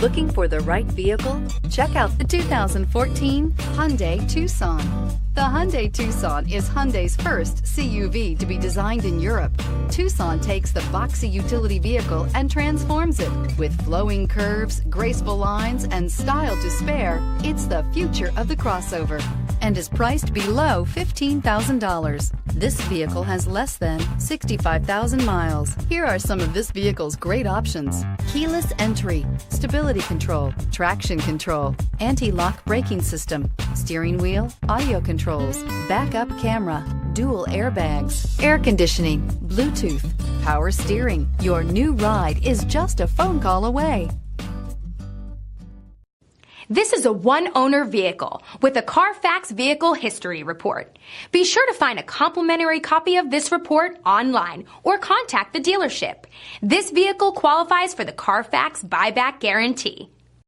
Looking for the right vehicle? Check out the 2014 Hyundai Tucson. The Hyundai Tucson is Hyundai's first CUV to be designed in Europe. Tucson takes the boxy utility vehicle and transforms it. With flowing curves, graceful lines, and style to spare, it's the future of the crossover and is priced below $15,000. This vehicle has less than 65,000 miles. Here are some of this vehicle's great options: keyless entry, stability control, traction control, anti-lock braking system, steering wheel audio controls, backup camera, dual airbags, air conditioning, Bluetooth, power steering. Your new ride is just a phone call away. This is a one-owner vehicle with a Carfax Vehicle History Report. Be sure to find a complimentary copy of this report online or contact the dealership. This vehicle qualifies for the Carfax Buyback Guarantee.